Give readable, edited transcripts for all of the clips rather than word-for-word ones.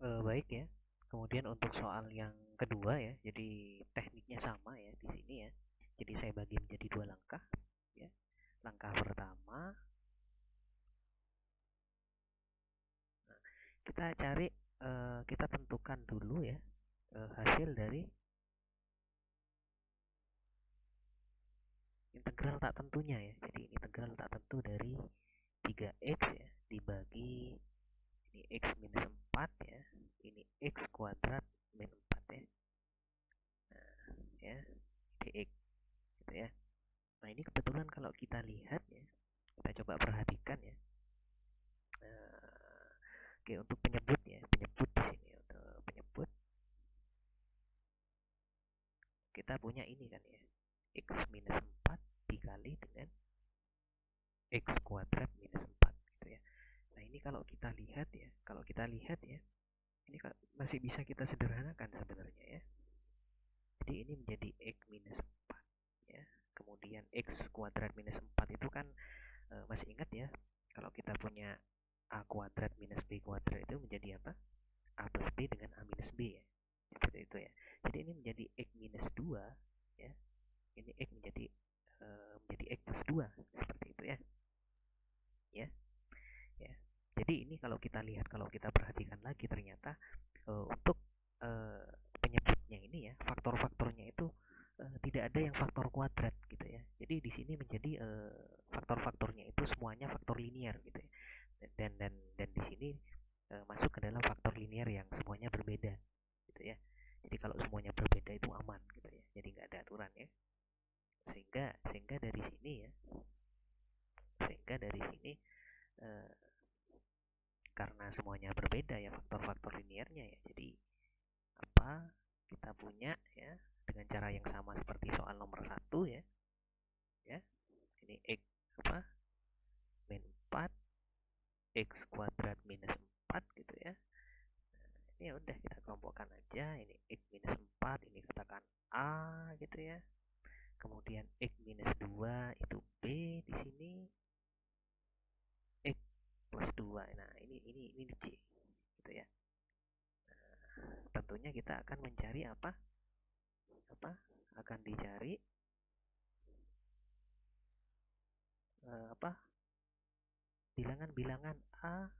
Baik ya. Kemudian untuk soal yang kedua ya, jadi tekniknya sama ya di sini ya. Jadi saya bagi menjadi dua langkah ya. Langkah pertama, nah, kita cari kita tentukan dulu ya hasil dari integral tak tentunya ya. Jadi integral tak tentu dari 3x ya dibagi ini x minus 4 ya. Ini x kuadrat min 4 ya. Nah, ya, dx gitu ya. Nah, ini kebetulan kalau kita lihat ya, kita coba perhatikan ya. Oke, untuk penyebut ya, penyebut di sini untuk penyebut kita punya ini kan ya, x minus 4 dikali dengan x kuadrat minus 4 gitu ya. Nah, ini kalau kita lihat ya, ini masih bisa kita sederhanakan sebenarnya ya. Jadi ini menjadi x minus 4 ya. Kemudian x kuadrat minus 4 itu kan masih ingat ya, kalau kita punya a kuadrat minus b kuadrat itu menjadi apa? A plus b dengan a minus b ya. Seperti itu ya. Jadi ini menjadi x minus 2 ya. Ini x menjadi x plus 2 seperti itu ya. Ya. Ya. Jadi ini kalau kita lihat, kalau kita perhatikan lagi ternyata untuk penyebutnya ini ya, faktor-faktornya itu tidak ada yang faktor kuadrat gitu ya. Jadi di sini menjadi faktor-faktornya itu semuanya faktor linier gitu ya. Dan di sini masuk ke dalam faktor linier yang semuanya berbeda gitu ya. Jadi kalau semuanya berbeda itu aman gitu ya. Jadi nggak ada aturan ya. Sehingga dari sini ya, sehingga dari sini eh, karena semuanya berbeda ya faktor-faktor liniernya ya. Jadi apa kita punya ya dengan cara yang sama seperti soal nomor 1 ya. Ya. Ini x apa? Min 4 x kuadrat minus 4 gitu ya. Nah, ini udah kita kelompokkan aja. Ini x minus 4 ini katakan A gitu ya. Kemudian x minus 2 itu B di sini. X plus 2. Nah, ini C gitu ya. Nah, tentunya kita akan mencari apa? Apa? Akan dicari apa? Bilangan-bilangan A,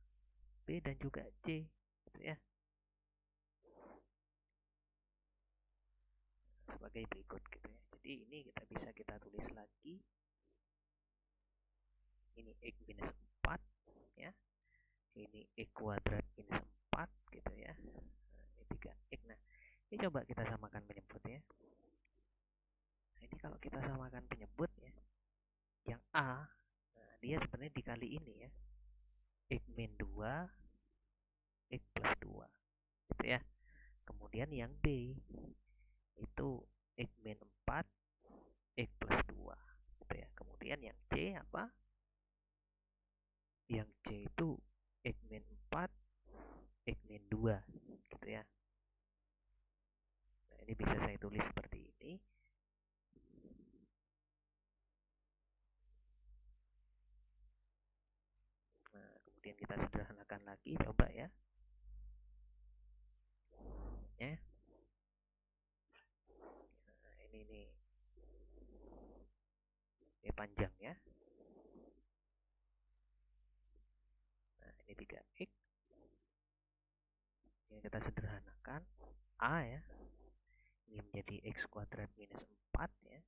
B dan juga C gitu ya. Sebagai berikut gitu ya. Jadi ini kita tulis lagi. Ini x minus 4 ya. Ini x kuadrat minus 4 gitu ya. Nah, ini 3x. Nah, ini coba kita samakan penyebut ya. Nah, ini kalau kita samakan penyebut ya, yang A, nah, dia sebenarnya dikali ini ya. X min 2, X plus 2 gitu ya. Kemudian yang B itu X min 4, X plus 2 gitu ya. Kemudian yang C apa? Yang C itu X min 4, X min 2 gitu ya. Nah, ini bisa saya tulis seperti ini. Nah, kemudian kita sederhanakan lagi, coba ya. Ya. Nah, ini panjang ya. Nah, ini 3x. Ini kita sederhanakan. A ya. Ini menjadi x kuadrat minus 4 ya.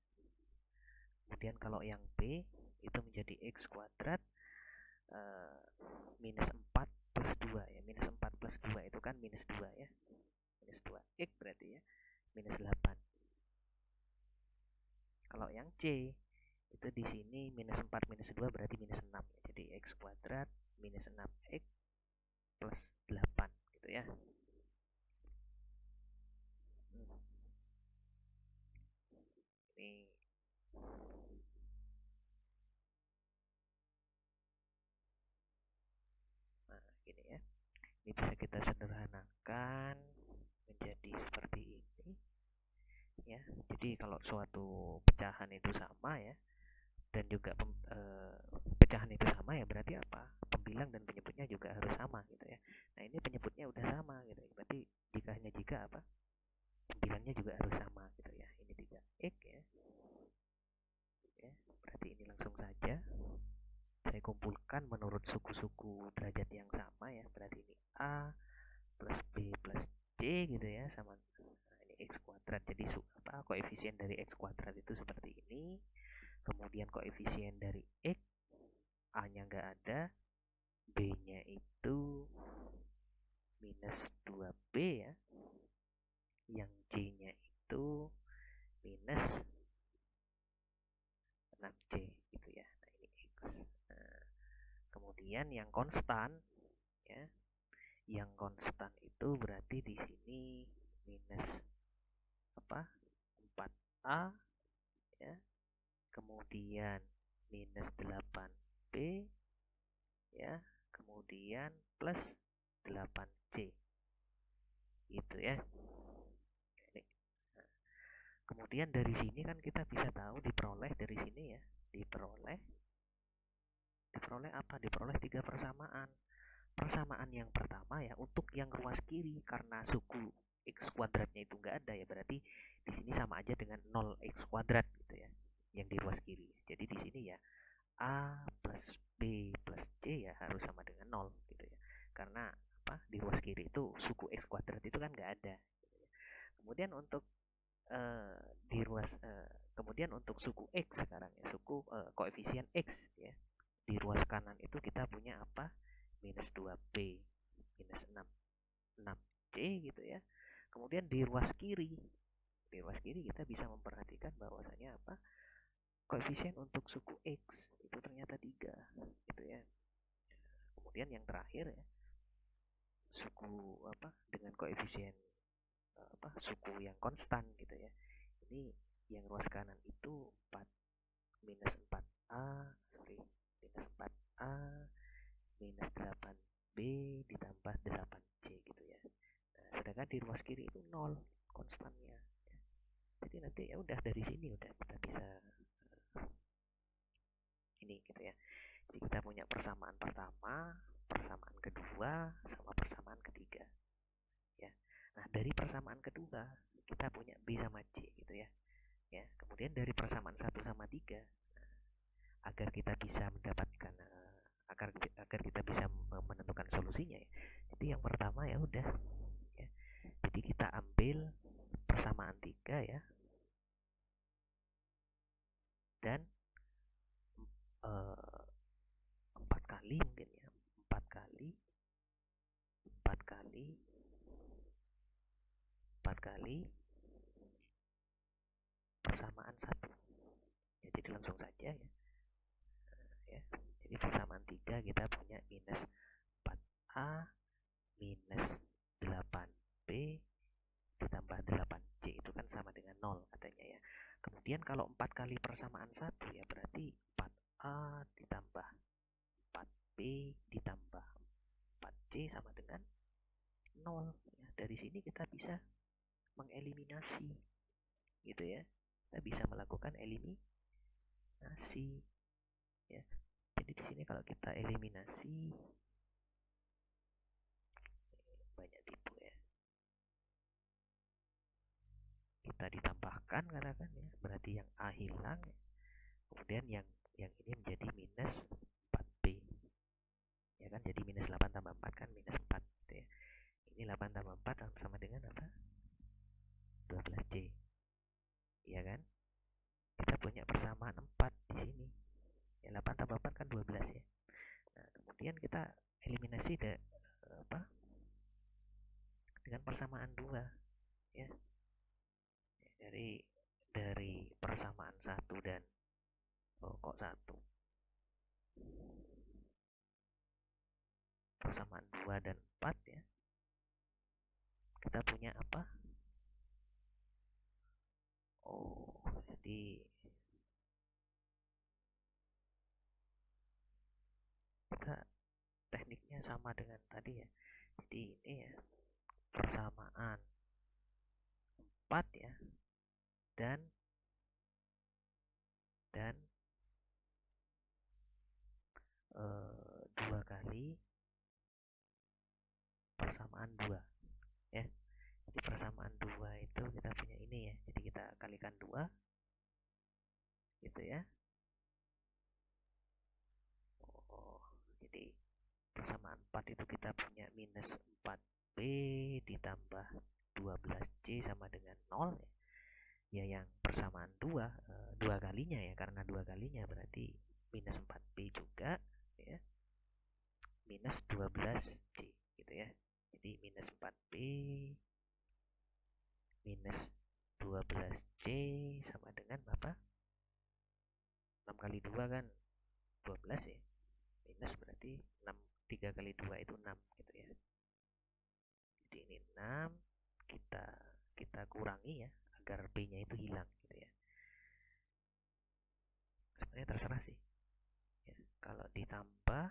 Kemudian kalau yang B itu menjadi x kuadrat minus 4 plus 2 ya. Minus 4 plus 2 itu kan minus 2 ya. Minus 2x berarti ya. Minus 8. Kalau yang C itu di sini minus 4 minus 2 berarti minus 6 ya. Jadi x kuadrat minus 6x plus 8 gitu ya. Ini nah gini ya. Ini bisa kita sederhanakan menjadi seperti ini ya. Jadi kalau suatu pecahan itu sama ya, dan juga pecahan itu sama ya berarti apa? Pembilang dan penyebutnya juga harus sama gitu ya. Nah, ini penyebutnya udah sama gitu. juga apa? Bilangnya juga harus sama gitu ya. Ini 3x ya. Ya, berarti ini langsung saja saya kumpulkan menurut suku-suku derajat yang sama ya. Berarti ini A plus B plus C gitu ya, sama ini x kuadrat. Jadi koefisien dari x kuadrat itu seperti ini. Kemudian koefisien dari x, A-nya nggak ada, B-nya itu minus 2B ya. Yang C-nya itu minus 6C gitu ya. Nah, ini X. Nah, kemudian yang konstan ya. Yang konstan itu berarti di sini minus 4A ya. Kemudian minus 8B ya. Kemudian plus 8C. Gitu ya. Kemudian dari sini kan kita bisa tahu diperoleh dari sini ya. Diperoleh apa? Diperoleh 3 persamaan. Persamaan yang pertama ya untuk yang ruas kiri, karena suku x kuadratnya itu enggak ada ya, berarti di sini sama aja dengan 0x kuadrat gitu ya. Yang di ruas kiri. Jadi di sini ya A plus B plus C ya harus sama dengan 0 gitu ya. Karena di ruas kiri itu suku x kuadrat itu kan enggak ada gitu ya. Kemudian untuk kemudian untuk suku x sekarang ya, suku koefisien x ya, di ruas kanan itu kita punya apa? Minus 2b minus 6c gitu ya. Kemudian di ruas kiri kita bisa memperhatikan bahwasanya apa? Koefisien untuk suku x itu ternyata 3 gitu ya. Kemudian yang terakhir ya, suku dengan koefisien suku yang konstan gitu ya. Ini yang ruas kanan itu 4 minus 4A minus 4A minus 8B ditambah 8C gitu ya. Nah, sedangkan di ruas kiri itu 0 konstannya ya. Jadi nanti ya udah dari sini udah kita bisa ini gitu ya. Jadi kita punya persamaan pertama, persamaan kedua, sama persamaan ketiga ya. Nah, dari persamaan kedua kita punya B sama C gitu ya. Ya, kemudian dari persamaan 1 sama 3 agar kita bisa mendapatkan agar kita bisa menentukan solusinya ya. Jadi yang pertama ya udah ya. Jadi kita ambil persamaan 3 ya. Dan 4 kali mungkin ya. 4 kali 4 kali persamaan 1 ya, jadi langsung saja ya. Ya, jadi persamaan 3 kita punya minus 4A minus 8B ditambah 8C itu kan sama dengan 0 katanya ya. Kemudian kalau 4 kali persamaan 1 ya berarti 4A ditambah 4B ditambah 4C sama dengan 0 ya. Dari sini kita bisa mengeliminasi gitu ya. Kita bisa melakukan eliminasi ya. Jadi di sini kalau kita eliminasi banyak tipu ya. Kita ditambahkan katakan ya, berarti yang A hilang ya. Kemudian yang ini menjadi minus 4B. Ya kan, jadi minus 8 tambah 4 kan minus 4 gitu ya. Ini 8 tambah 4 sama dengan apa? 12C. Ya kan? Kita punya persamaan 4 di sini. Ya 8 tambah 4 kan 12 ya. Nah, kemudian kita eliminasi dengan persamaan 2 ya. Dari persamaan 1 dan kok 1. Persamaan 2 dan 4 ya. Kita punya apa? Jadi kita tekniknya sama dengan tadi ya. Jadi ini ya persamaan 4 ya dan 2 kali persamaan 2 ya. di persamaan 2 itu kita punya ini ya, jadi kita kalikan 2 gitu ya. Jadi persamaan 4 itu kita punya minus 4B ditambah 12C sama dengan 0 ya. Ya yang persamaan 2 kalinya ya, karena 2 kalinya berarti minus 4B juga ya, minus 12C gitu ya. Jadi minus 4B minus 12C sama dengan apa? 6 kali 2 kan 12 ya. Minus berarti 6, 3 kali 2 itu 6 gitu ya. Jadi ini 6 kita kurangi ya agar B-nya itu hilang gitu ya. Sebenarnya terserah sih. Ya, kalau ditambah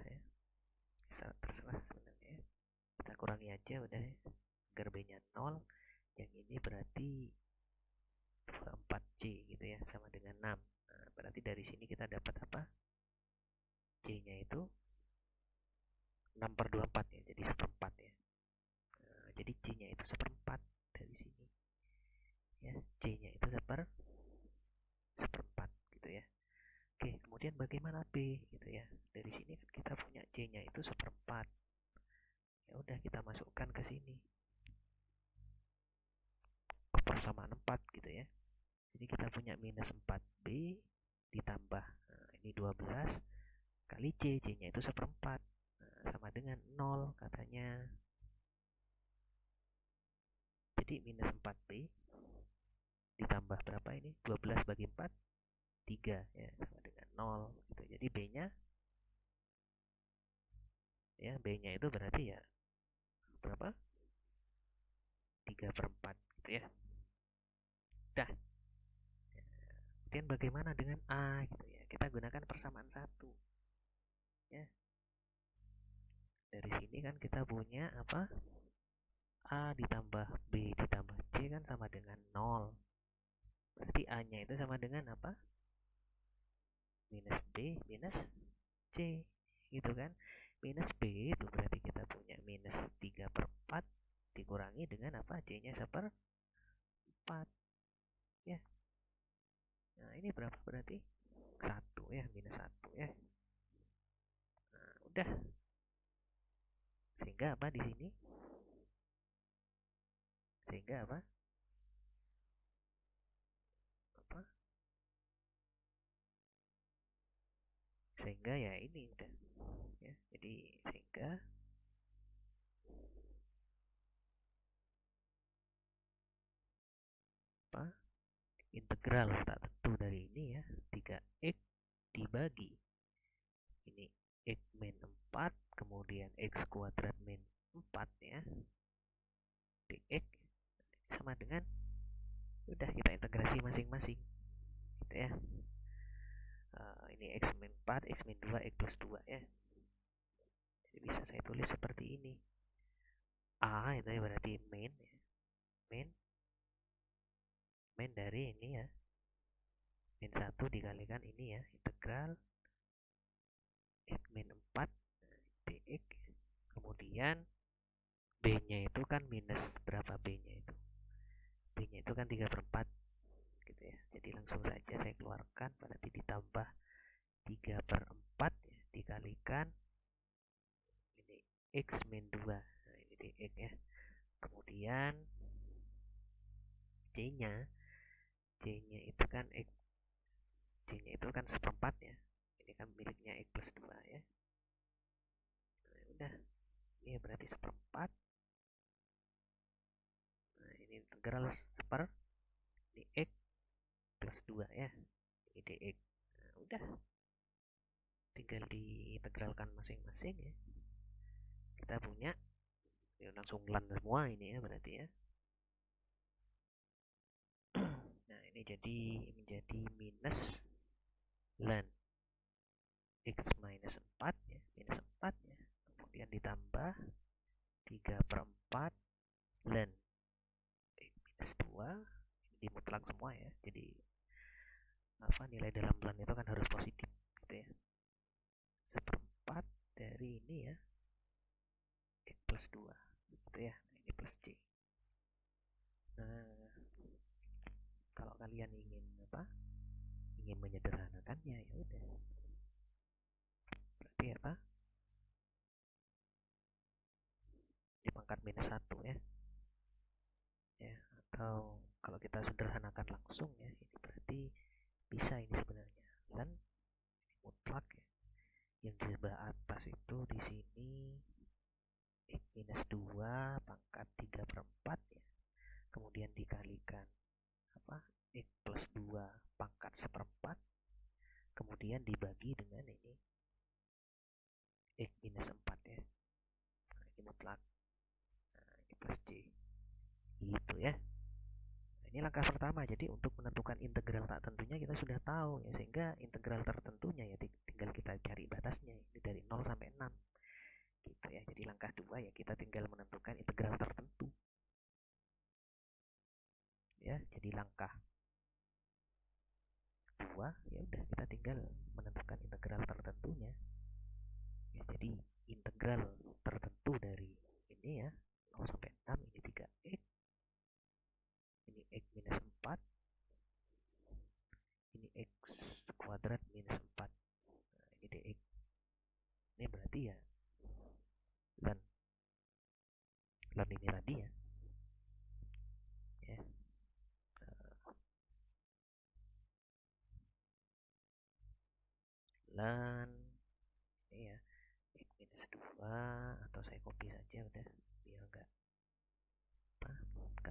ya. Terserah sebenarnya ya. Kita kurangi aja udah ya. Agar B-nya 0. Yang ini berarti 24C gitu ya, sama dengan 6. Nah, berarti dari sini kita dapat apa? C-nya itu 6/24 ya, jadi seperempat ya. Nah, jadi C-nya itu seperempat dari sini. Ya, C-nya itu seperempat gitu ya. Oke, kemudian bagaimana B gitu ya. Dari sini kan kita punya C-nya itu seperempat. Ya udah kita masukkan ke sini. Ke persamaan 4 gitu ya. Jadi kita punya minus 4B ditambah ini 12 kali C-nya itu seperempat. Sama dengan 0 katanya. Jadi minus 4B ditambah berapa ini? 12 bagi 4 3 ya, sama dengan 0 gitu. Jadi B-nya itu berarti ya berapa? 3/4 gitu ya. Dah. Kemudian bagaimana dengan A gitu ya? Kita gunakan persamaan 1 ya. Dari sini kan kita punya apa? A ditambah B ditambah C kan sama dengan 0. Berarti A-nya itu sama dengan apa? Minus B minus C gitu kan. Minus B itu berarti kita punya minus 3/4 dikurangi dengan apa? C-nya seperempat ya. Nah ini berapa berarti? 1 ya, minus 1 ya. Nah udah. Sehingga apa di sini? Sehingga apa? Sehingga ya ini udah ya. Jadi sehingga apa? Integral tak tentu dari ini ya, 3x dibagi ini x min 4 kemudian x kuadrat min 4 ya, dx sama dengan, udah kita integrasi masing-masing gitu ya. Ini x min 4, x min 2, x plus 2 ya. Jadi bisa saya tulis seperti ini. A itu ya berarti min ya. Min dari ini ya, min 1 dikalikan ini ya, integral x min 4 dx. Kemudian B-nya itu kan minus berapa B-nya itu? B-nya itu kan 3/4 gitu ya. Jadi langsung saja saya keluarkan, berarti ditambah 3/4 ya, dikalikan ini x min 2. Nah, ini dx ya. Kemudian C-nya itu kan x, C-nya itu kan seperempat ya. Ini kan miliknya x plus 2 ya. Nah, udah. Ini berarti seperempat. Nah, ini integral ini x plus 2 ya. Ini dx. Nah, udah. Tinggal diintegralkan masing-masing ya. Kita punya ya, langsung lan semua ini ya berarti ya. Nah, ini jadi menjadi minus lan x minus 4 ya, minus 4 ya. Kemudian ditambah 3/4 lan x minus 2, ini dimutlak semua ya. Jadi apa, nilai dalam lan itu kan harus positif gitu ya. Seperempat dari ini ya, x plus 2 gitu ya. Nah, ini plus C. Nah, kalau kalian ingin ingin menyederhanakannya, ya udah, berarti di pangkat minus 1 ya. Atau kalau kita sederhanakan langsung ya, ini berarti bisa ini sebenarnya dan mutlak ya. Yang di sebelah atas itu di sini x minus 2 pangkat 3/4 ya. Kemudian dikalikan x plus 2 pangkat 1/4. Kemudian dibagi dengan ini x minus 4 ya. Nah, ini mutlak. Nah, ini plus C. Gitu ya. Nah, ini langkah pertama. Jadi untuk menentukan integral tak tentunya kita sudah tahu ya, sehingga integral tertentunya ya tinggal kita cari batasnya. Ini dari 0 sampai 6. Gitu ya. Jadi langkah 2 ya kita tinggal menentukan integral tertentu. Ya, jadi langkah 2 ya udah kita tinggal menentukan integral tertentunya. Ya, jadi integral tertentu dari ini ya 0 sampai 6 ini 3x, ini x minus 4, ini x kuadrat minus 4. Nah, ini dx. Ini berarti ya ln ini tadi ya. Ln ini ya x minus 2, atau saya copy saja udah biar enggak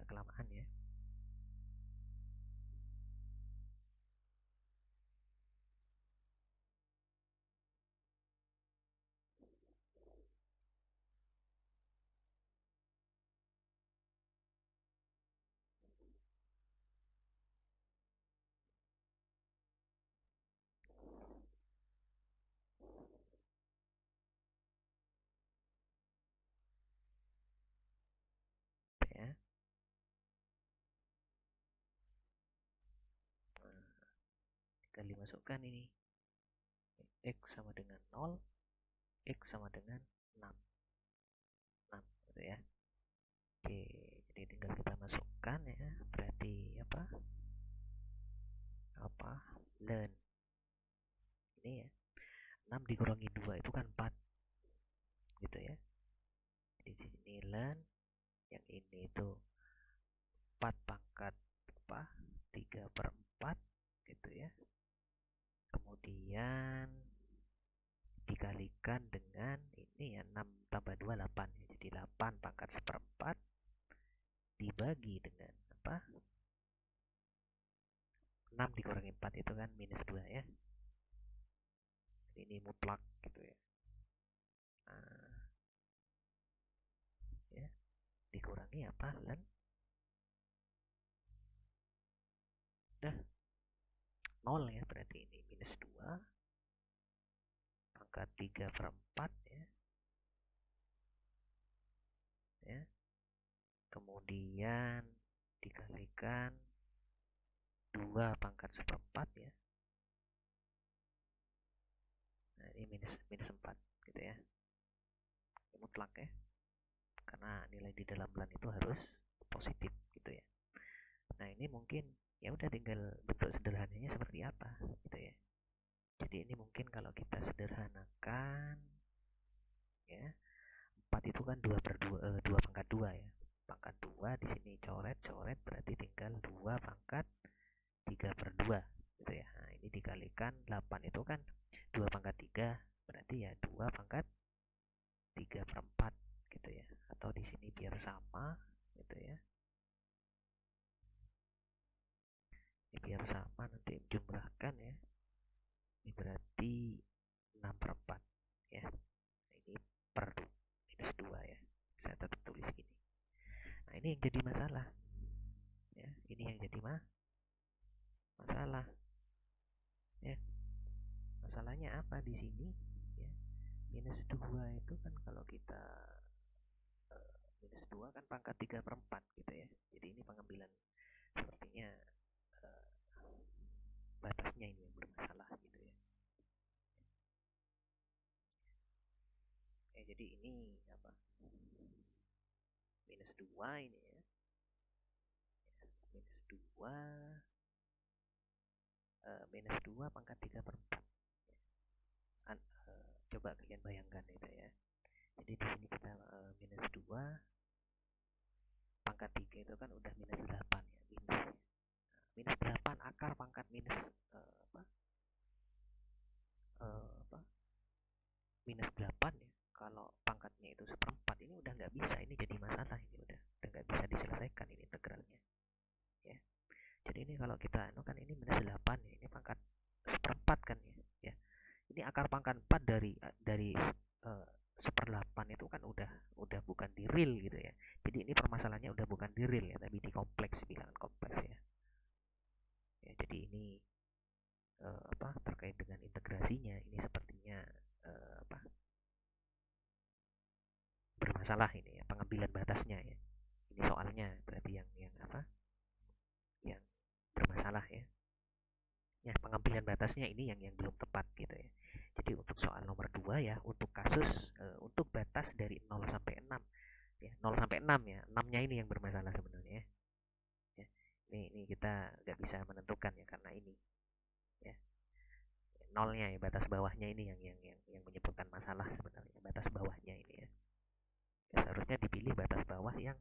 kelamaan ya. Ya. Nah, tinggal dimasukkan ini x sama dengan 0, x sama dengan 6 gitu ya. Oke, jadi tinggal kita masukkan ya, berarti ln ini ya 6 dikurangi 2 itu kan 4 gitu ya. Di sini ln yang ini itu 4 pangkat 3/4 gitu ya. Kemudian dikalikan dengan ini ya 6 tambah 2 8 ya. Jadi 8 pangkat 1/4 dibagi dengan 6 dikurangi 4 itu kan minus 2 ya. Jadi ini mutlak gitu ya. Nah, ya dikurangi ln udah 0 ya, berarti ini minus 2 pangkat 3/4 ya. Kemudian dikalikan 2 pangkat 1/4 ya. Nah, ini minus 4 gitu ya. Ini mutlak ya. Karena nilai di dalam ln itu harus positif gitu ya. Nah, ini mungkin ya udah tinggal bentuk sederhananya seperti apa gitu ya. Jadi ini mungkin kalau kita sederhanakan ya, 4 itu kan 2 pangkat 2 ya. Pangkat 2 di sini coret berarti tinggal 2 pangkat 3/2 gitu ya. Nah, ini dikalikan 8 itu kan 2 pangkat 3 berarti ya 2 pangkat 3/4 gitu ya. Atau di sini biar sama gitu ya. Ini biar sama nanti jumlahkan ya. Ini berarti 6/4 ya. Nah, ini per minus 2 ya. Saya tetap tulis gini. Nah, ini yang jadi masalah. Ya, ini yang jadi masalah. Ya. Masalahnya apa di sini? Ya. Minus 2 itu kan kalau kita minus 2 kan pangkat 3/4 gitu ya. Jadi ini pengambilan sepertinya batasnya ini yang bermasalah gitu ya. jadi ini apa? Minus 2 ini ya. Minus 2 minus 2 pangkat 3 per 4. Coba kalian bayangkan itu ya. Jadi di sini kita minus 2 pangkat 3 itu kan udah minus 8 ya. Minus 8 akar pangkat minus apa? Minus 8 ya. Kalau pangkatnya itu seperempat ini udah nggak bisa, ini jadi masalah, ini udah nggak bisa diselesaikan ini integralnya ya. Jadi ini kalau kita kan ini minus 8 ya, ini pangkat seperempat kan ya. Ini akar pangkat 4 dari seperdelapan itu kan udah bukan di real gitu ya. Jadi ini permasalahannya udah bukan di real ya, tapi di kompleks, bilangan kompleks ya. Ya jadi ini terkait dengan integrasinya ini sepertinya bermasalah ini ya, pengambilan batasnya ya. Ini soalnya berarti yang yang bermasalah ya. Ya, pengambilan batasnya ini yang belum tepat gitu ya. Jadi untuk soal nomor 2 ya, untuk kasus untuk batas dari 0 sampai 6 ya, 0 sampai 6 ya. 6-nya ini yang bermasalah sebenarnya ya. Ya. Ini kita nggak bisa menentukan ya karena ini ya. Nolnya ya, batas bawahnya ini yang menyebabkan masalah sebenarnya, batas bawahnya ini ya. Seharusnya dipilih batas bawah yang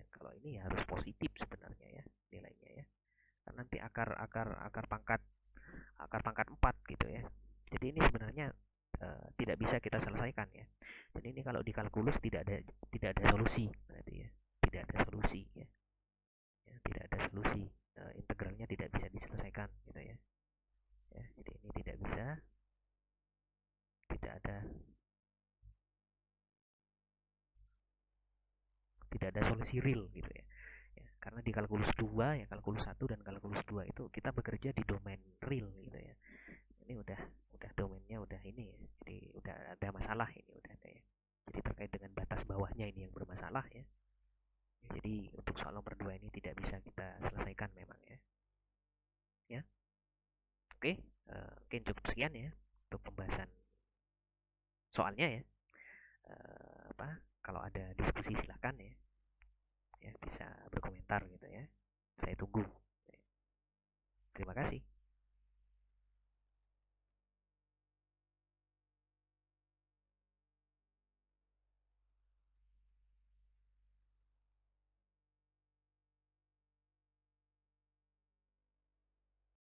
kalau ini ya harus positif sebenarnya ya nilainya ya. Karena nanti akar pangkat 4 gitu ya. Jadi ini sebenarnya tidak bisa kita selesaikan ya. Jadi ini kalau di kalkulus tidak ada solusi berarti ya. Tidak ada solusi ya. Tidak ada solusi. Integralnya tidak bisa diselesaikan gitu ya. Ya, jadi ini tidak bisa, tidak ada solusi real gitu ya. Karena di kalkulus 2 ya, kalkulus 1 dan kalkulus 2 itu kita bekerja di domain real gitu ya. Ini udah domainnya udah ini ya. Jadi udah ada masalah ini, udah ada ya. Jadi terkait dengan batas bawahnya ini yang bermasalah ya. Jadi untuk soal nomor 2 ini tidak bisa kita selesaikan memang ya. Ya. Oke, mungkin cukup sekian ya untuk pembahasan soalnya ya. Kalau ada diskusi silakan ya. Ya bisa berkomentar gitu ya. Saya tunggu. Terima kasih.